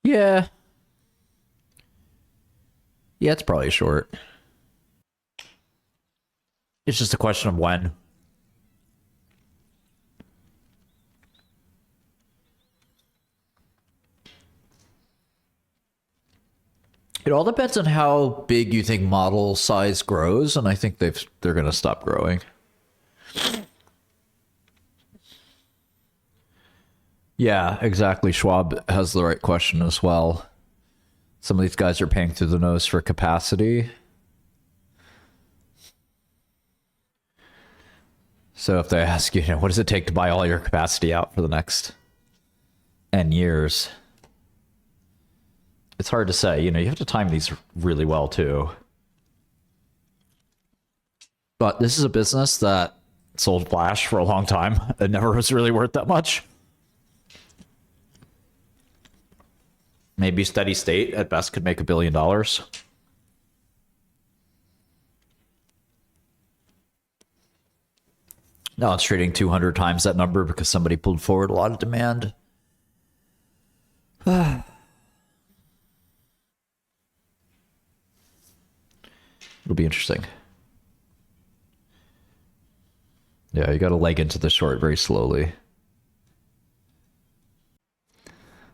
Yeah. Yeah, it's probably short. It's just a question of when. It all depends on how big you think model size grows, and I think they're going to stop growing. Yeah, exactly. Schwab has the right question as well. Some of these guys are paying through the nose for capacity. So if they ask you, what does it take to buy all your capacity out for the next N years? It's hard to say. You have to time these really well too. But this is a business that sold flash for a long time. It never was really worth that much. Maybe steady state at best could make $1 billion. Now it's trading 200 times that number because somebody pulled forward a lot of demand. It'll be interesting. Yeah, you got to leg into the short very slowly.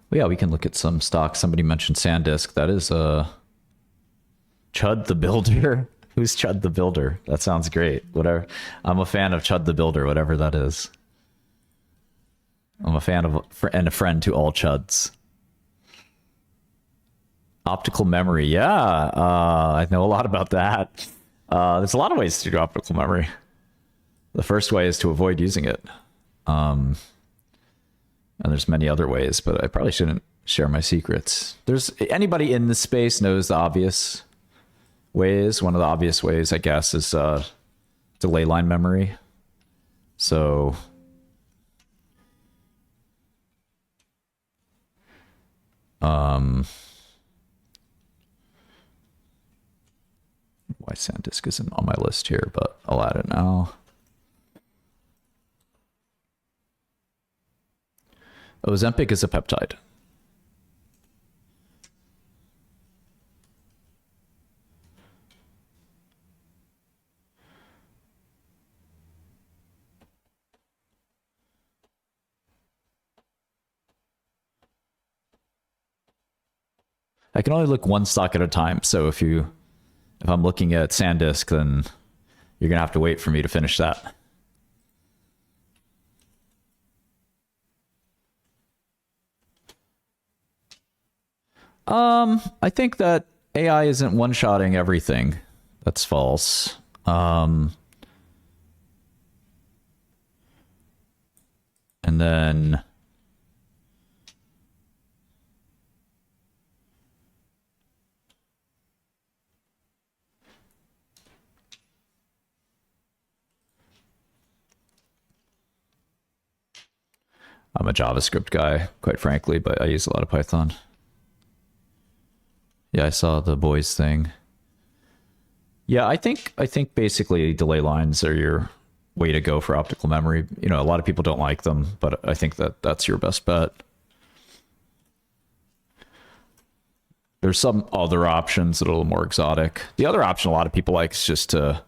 Well, yeah, we can look at some stocks. Somebody mentioned SanDisk. That is Chud the Builder. Who's Chud the Builder? That sounds great. Whatever. I'm a fan of Chud the Builder, whatever that is. I'm a fan of and a friend to all Chuds. Optical memory. Yeah, I know a lot about that. There's a lot of ways to do optical memory. The first way is to avoid using it. And there's many other ways, but I probably shouldn't share my secrets. There's anybody in this space knows the obvious ways. One of the obvious ways, I guess, is delay line memory. So why SanDisk isn't on my list here, but I'll add it now. Ozempic is a peptide. I can only look one stock at a time. So if I'm looking at SanDisk, then you're gonna have to wait for me to finish that. I think that AI isn't one-shotting everything. That's false. And then I'm a JavaScript guy, quite frankly, but I use a lot of Python. Yeah, I saw the boys thing. Yeah, I think basically delay lines are your way to go for optical memory. A lot of people don't like them, but I think that's your best bet. There's some other options that are a little more exotic. The other option a lot of people like is just to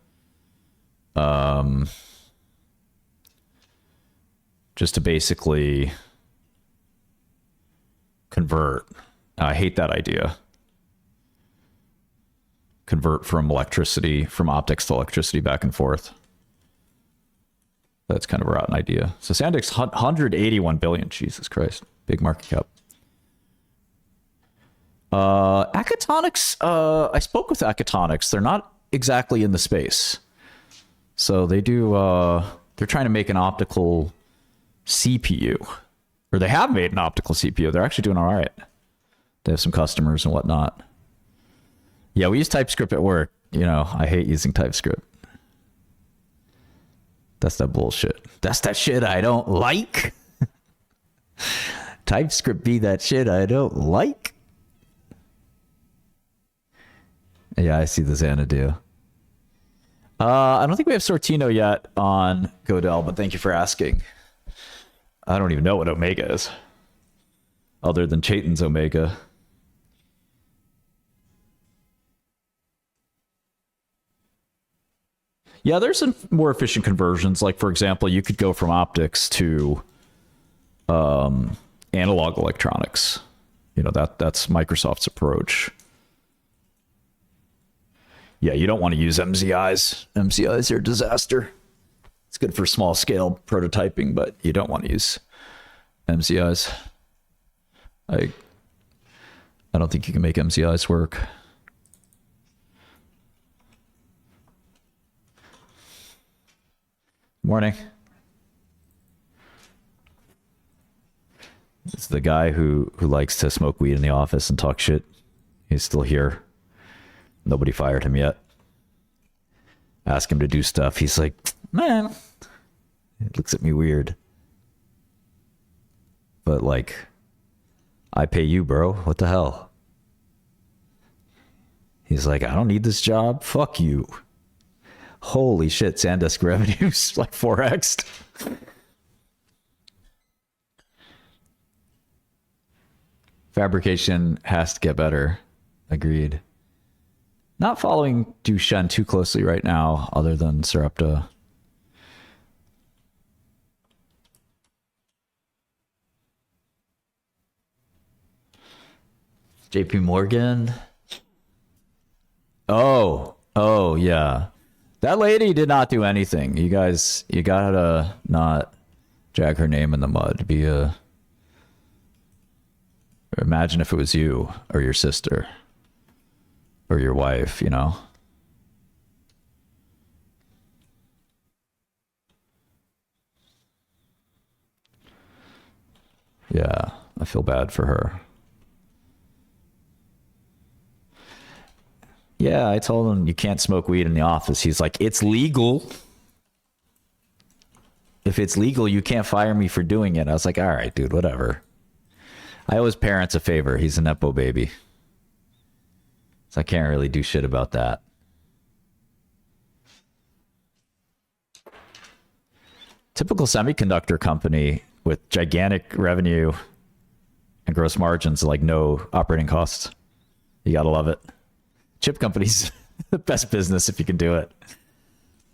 basically convert. I hate that idea. Convert from optics to electricity back and forth. That's kind of a rotten idea. So SanDisk's 181 billion. Jesus Christ. Big market cap. Acatonics, I spoke with Acatonics. They're not exactly in the space. So they're trying to make an optical CPU. Or they have made an optical CPU. They're actually doing all right. They have some customers and whatnot. Yeah, we use TypeScript at work. I hate using TypeScript. That's that bullshit. That's that shit I don't like. TypeScript be that shit I don't like. Yeah, I see the Xanadu. I don't think we have Sortino yet on Godel, but thank you for asking. I don't even know what Omega is. other than Chaitin's Omega. Yeah, there's some more efficient conversions. Like, for example, you could go from optics to analog electronics. You know, that's Microsoft's approach. Yeah, you don't want to use MZIs. MZIs are a disaster. It's good for small scale prototyping, but you don't want to use MZIs. I don't think you can make MZIs work. Morning. It's the guy who likes to smoke weed in the office and talk shit. He's still here. Nobody fired him yet. Ask him to do stuff. He's like, man. He looks at me weird. But like, I pay you, bro. What the hell? He's like, I don't need this job. Fuck you. Holy shit, SanDisk revenues like 4x. Fabrication has to get better. Agreed. Not following Duchenne too closely right now, other than Sarepta. JP Morgan. Oh, yeah. That lady did not do anything. You guys, you gotta not drag her name in the mud. Imagine if it was you or your sister or your wife, you know? Yeah, I feel bad for her. Yeah, I told him you can't smoke weed in the office. He's like, it's legal. If it's legal, you can't fire me for doing it. I was like, all right, dude, whatever. I owe his parents a favor. He's a Nepo baby. So I can't really do shit about that. Typical semiconductor company with gigantic revenue and gross margins, like no operating costs. You gotta love it. Chip companies, the best business if you can do it.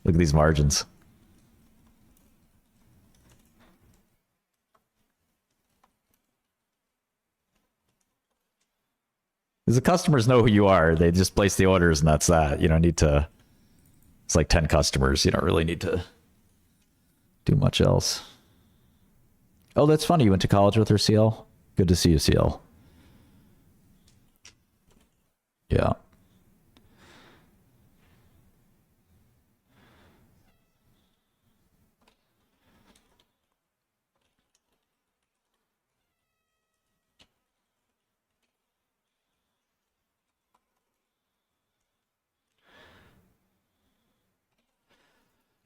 Look at these margins. Because the customers know who you are. They just place the orders and that's that. You don't need to, it's like 10 customers. You don't really need to do much else. Oh, that's funny. You went to college with her, CL? Good to see you, CL. Yeah.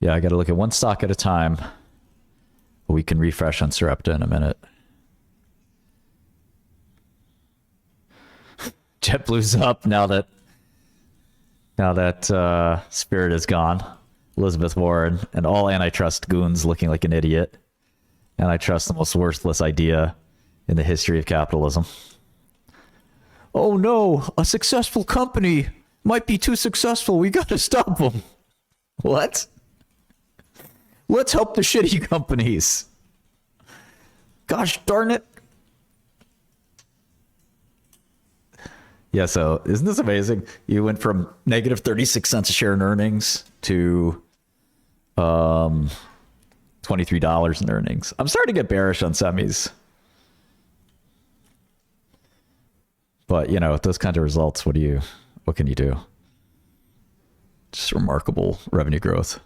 Yeah, I got to look at one stock at a time. We can refresh on Sarepta in a minute. JetBlue's up now that Spirit is gone. Elizabeth Warren and all antitrust goons looking like an idiot. Antitrust, the most worthless idea in the history of capitalism. Oh no, a successful company might be too successful. We got to stop them. What? Let's help the shitty companies. Gosh darn it. Yeah, so isn't this amazing? You went from negative 36 cents a share in earnings to $23 in earnings. I'm starting to get bearish on semis. But, you know, with those kinds of results, what can you do? Just remarkable revenue growth.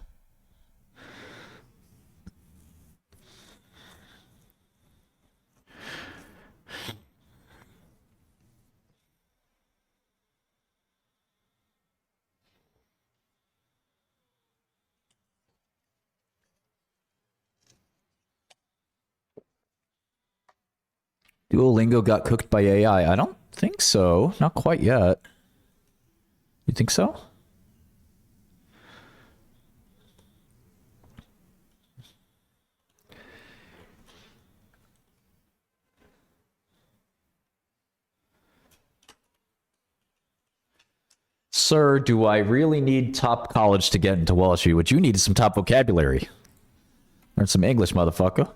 Duolingo got cooked by AI. I don't think so. Not quite yet. You think so? Sir, do I really need top college to get into Wall Street? What you need is some top vocabulary. Learn some English, motherfucker.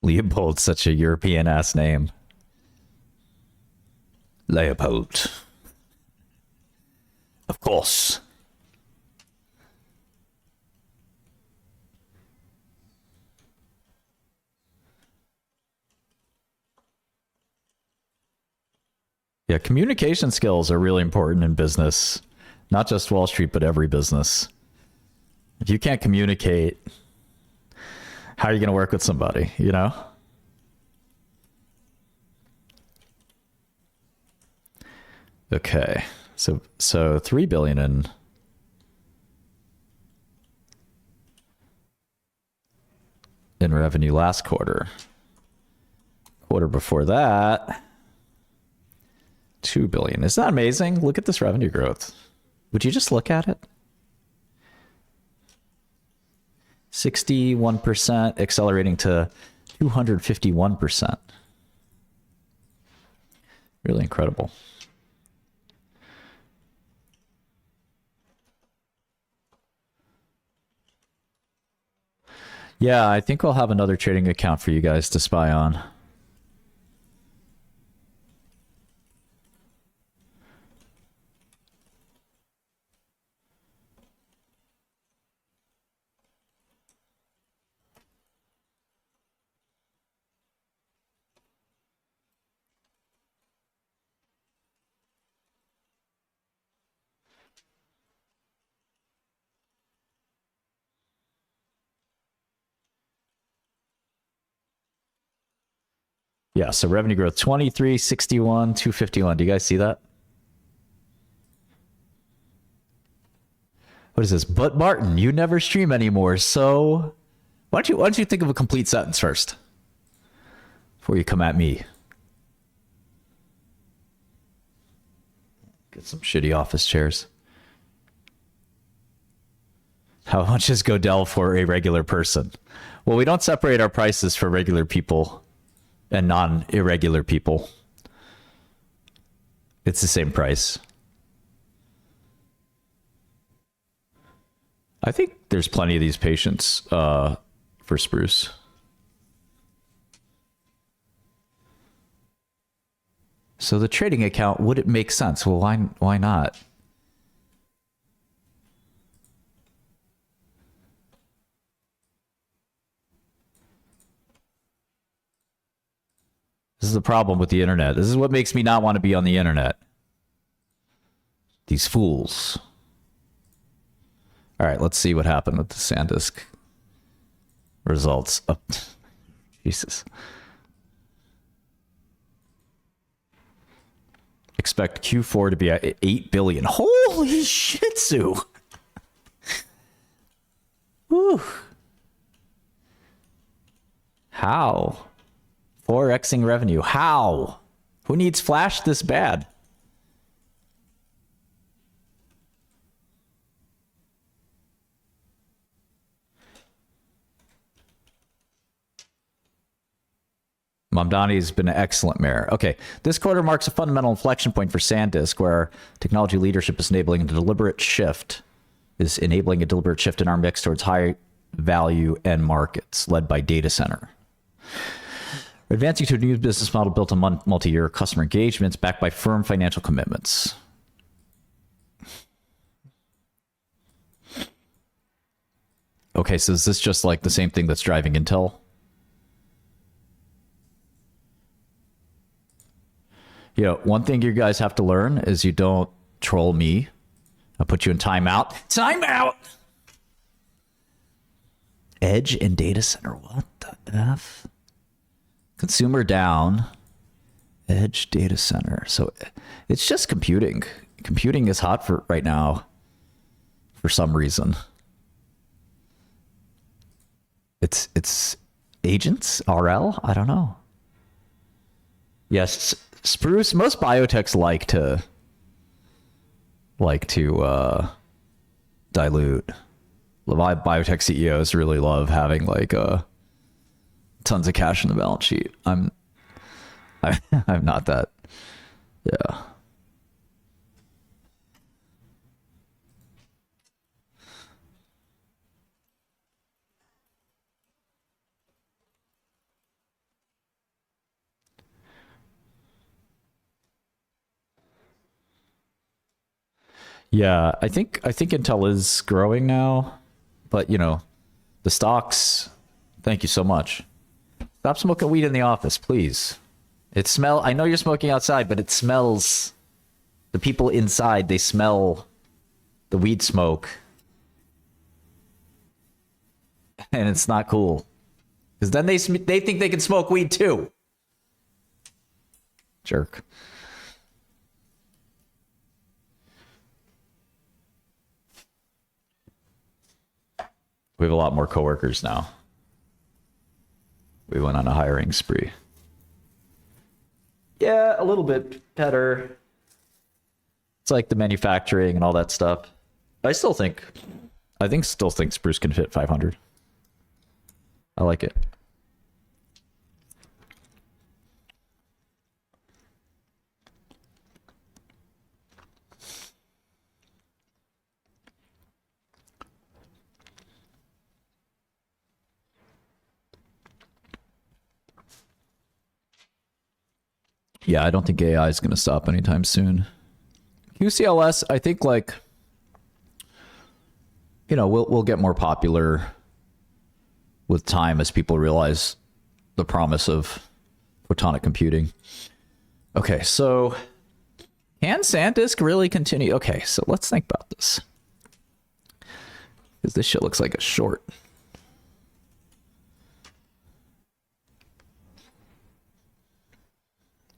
Leopold's such a European ass name. Leopold. Of course. Yeah, communication skills are really important in business. Not just Wall Street, but every business. If you can't communicate, how are you going to work with somebody, you know? Okay. So 3 billion in revenue last quarter. Quarter before that, 2 billion. Isn't that amazing? Look at this revenue growth. Would you just look at it? 61% accelerating to 251%. Really incredible. Yeah, I think I'll have another trading account for you guys to spy on. Yeah, so revenue growth 23, 61, 251. Do you guys see that? What is this? But Martin, you never stream anymore, so why don't you think of a complete sentence first before you come at me? Get some shitty office chairs. How much is Godel for a regular person? Well, we don't separate our prices for regular people and non-irregular people. It's the same price. I think there's plenty of these patients for Spruce. So the trading account, would it make sense? Well, why not? This is the problem with the internet. This is what makes me not want to be on the internet. These fools. All right, let's see what happened with the SanDisk results. Oh, Jesus. Expect Q4 to be at 8 billion. Holy shit, Sue. Whew. How? 4xing revenue. How? Who needs Flash this bad? Mamdani's been an excellent mayor. Okay, this quarter marks a fundamental inflection point for SanDisk, where technology leadership is enabling a deliberate shift in our mix towards high value end markets, led by data center. We're advancing to a new business model built on multi-year customer engagements backed by firm financial commitments. Okay, so is this just like the same thing that's driving Intel? You know, one thing you guys have to learn is you don't troll me. I'll put you in timeout. Timeout! Edge and data center. What the F? Consumer down. Edge data center. So it's just computing. Computing is hot for right now for some reason. It's agents, RL? I don't know. Yes, Spruce, most biotechs like to dilute. Biotech CEOs really love having like tons of cash in the balance sheet. I'm not that. Yeah. Yeah, I think Intel is growing now, but you know, the stocks. Thank you so much. Stop smoking weed in the office, please. I know you're smoking outside, but it smells. The people inside, they smell the weed smoke, and it's not cool. Because then they think they can smoke weed too. Jerk. We have a lot more coworkers now. We went on a hiring spree. Yeah, a little bit better. It's like the manufacturing and all that stuff. I still think Spruce can fit 500. I like it. Yeah, I don't think AI is going to stop anytime soon. QCLS, I think, like, you know, we'll get more popular with time as people realize the promise of photonic computing. Okay, so can SanDisk really continue? Okay, so let's think about this. Because this shit looks like a short.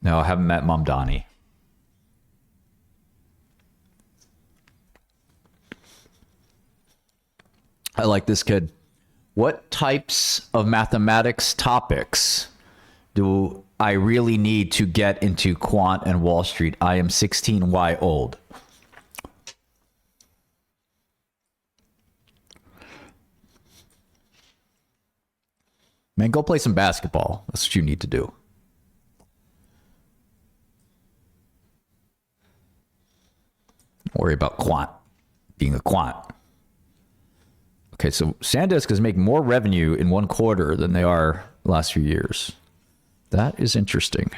No, I haven't met Mamdani. I like this kid. What types of mathematics topics do I really need to get into quant and Wall Street? I am 16Y old. Man, go play some basketball. That's what you need to do. Don't worry about being a quant. Okay, so SanDisk is making more revenue in one quarter than they are the last few years. That is interesting.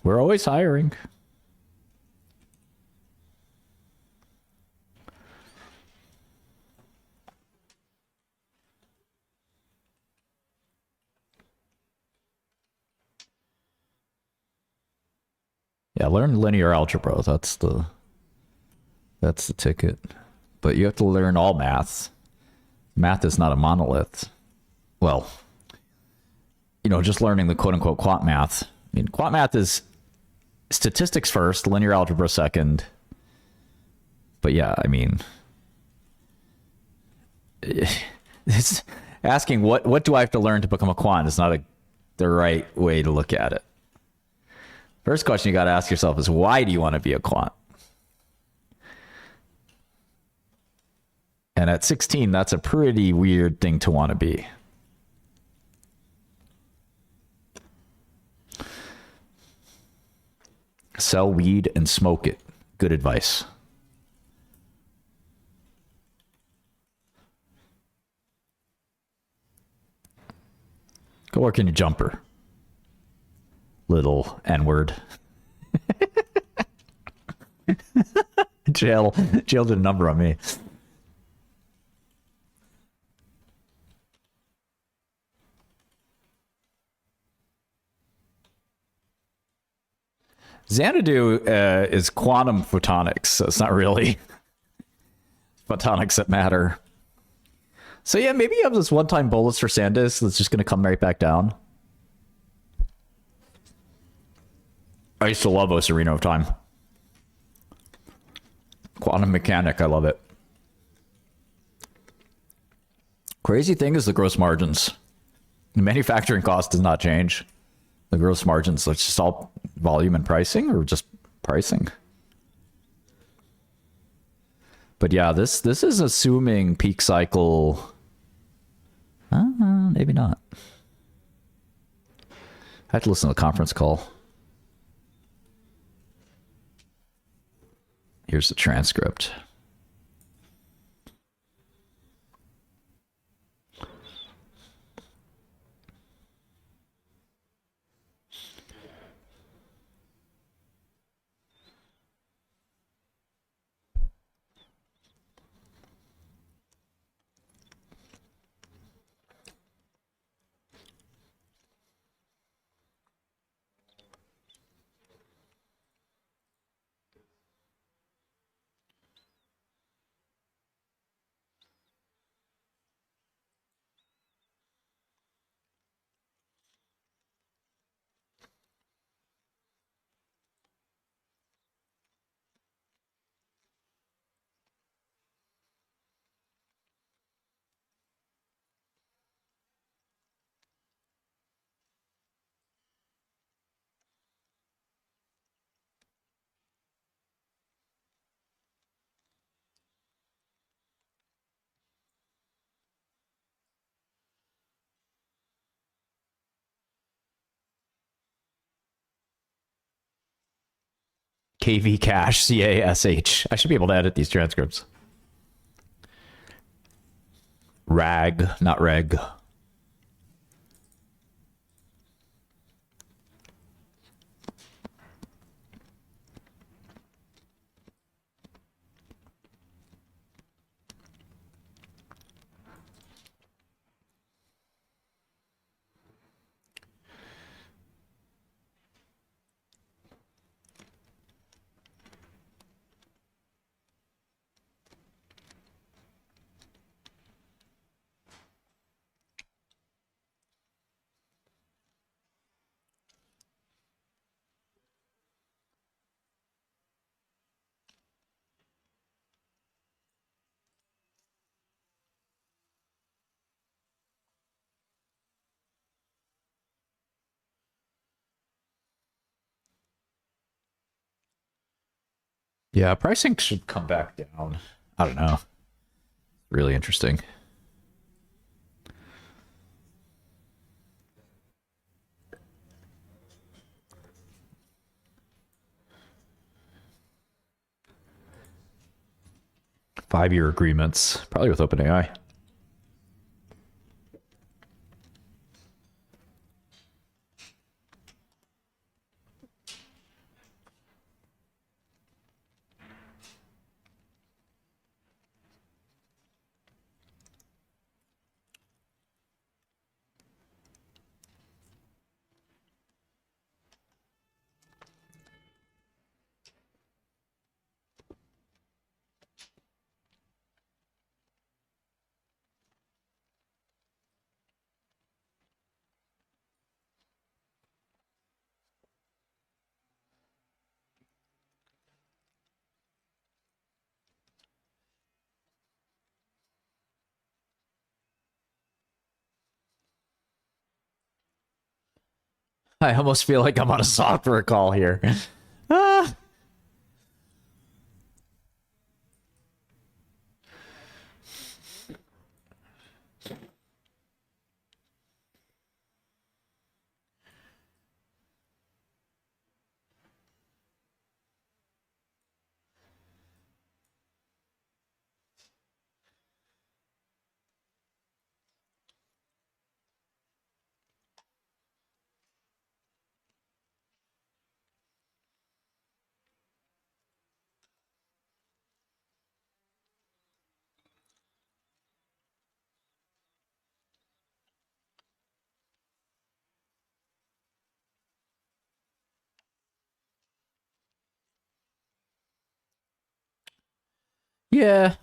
We're always hiring. Yeah, learn linear algebra. That's the ticket. But you have to learn all math. Math is not a monolith. Well, you know, just learning the quote unquote quant math. I mean, quant math is statistics first, linear algebra second. But yeah, I mean, it's asking what do I have to learn to become a quant is not the right way to look at it. First question you got to ask yourself is, why do you want to be a quant? And at 16, that's a pretty weird thing to want to be. Sell weed and smoke it. Good advice. Go work in your jumper. Little N-word. Jail did a number on me. Xanadu is quantum photonics, so it's not really photonics that matter. So yeah, maybe you have this one-time bolus for SanDisk that's just going to come right back down. I used to love Ocarina of Time. mechanic. I love it. Crazy thing is the gross margins. The manufacturing cost does not change. The gross margins, it's just all volume and pricing, or just pricing. But yeah, this is assuming peak cycle. Maybe not. I had to listen to the conference call. Here's the transcript. KV cache CASH. I should be able to edit these transcripts. Rag, not reg. Yeah, pricing should come back down. I don't know. Really interesting. Five-year agreements, probably with OpenAI. I almost feel like I'm on a software call here. Ah. Yeah.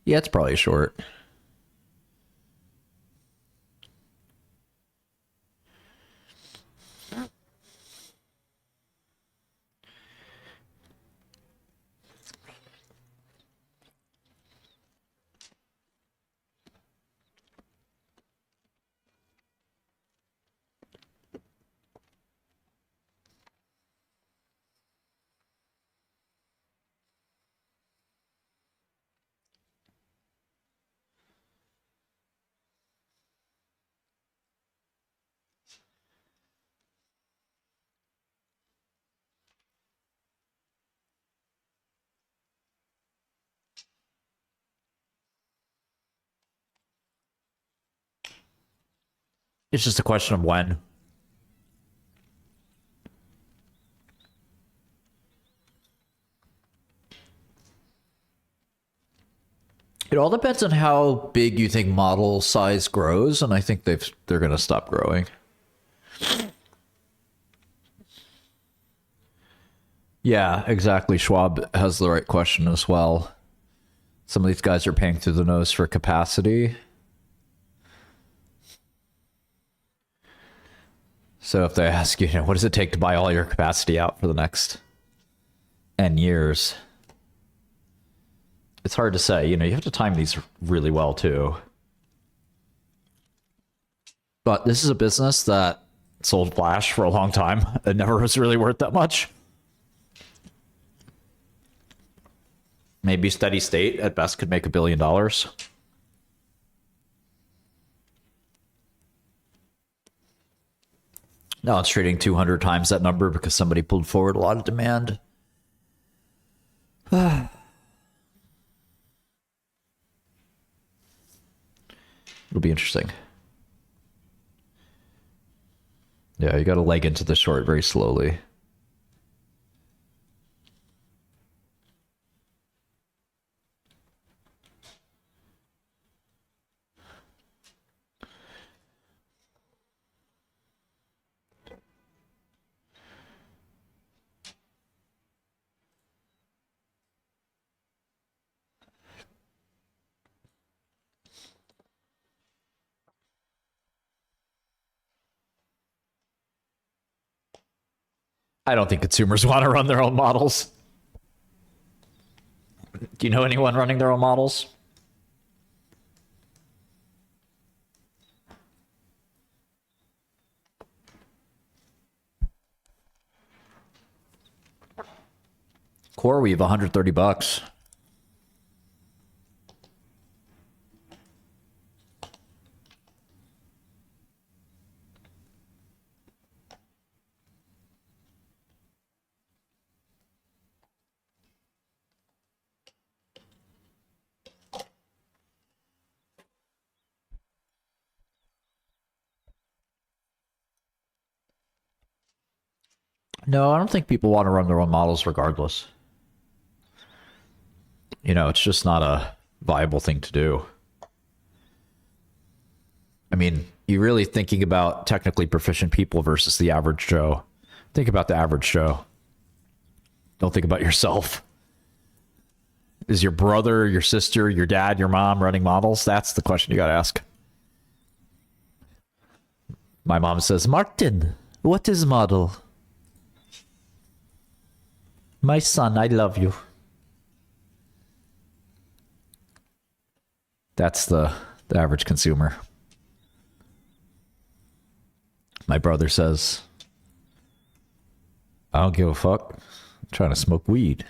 Yeah, it's probably short. It's just a question of when. It all depends on how big you think model size grows, and I think they're going to stop growing. Yeah, exactly. Schwab has the right question as well. Some of these guys are paying through the nose for capacity. So if they ask you, what does it take to buy all your capacity out for the next N years? It's hard to say. You have to time these really well too. But this is a business that sold flash for a long time. It never was really worth that much. Maybe steady state at best could make $1 billion. Now it's trading 200 times that number because somebody pulled forward a lot of demand. It'll be interesting. Yeah, you got to leg into the short very slowly. I don't think consumers want to run their own models. Do you know anyone running their own models? CoreWeave, $130. No, I don't think people want to run their own models regardless. It's just not a viable thing to do. I mean, you're really thinking about technically proficient people versus the average Joe. Think about the average Joe. Don't think about yourself. Is your brother, your sister, your dad, your mom running models? That's the question you got to ask. My mom says, Martin, what is model? My son, I love you. That's the average consumer. My brother says, I don't give a fuck. I'm trying to smoke weed.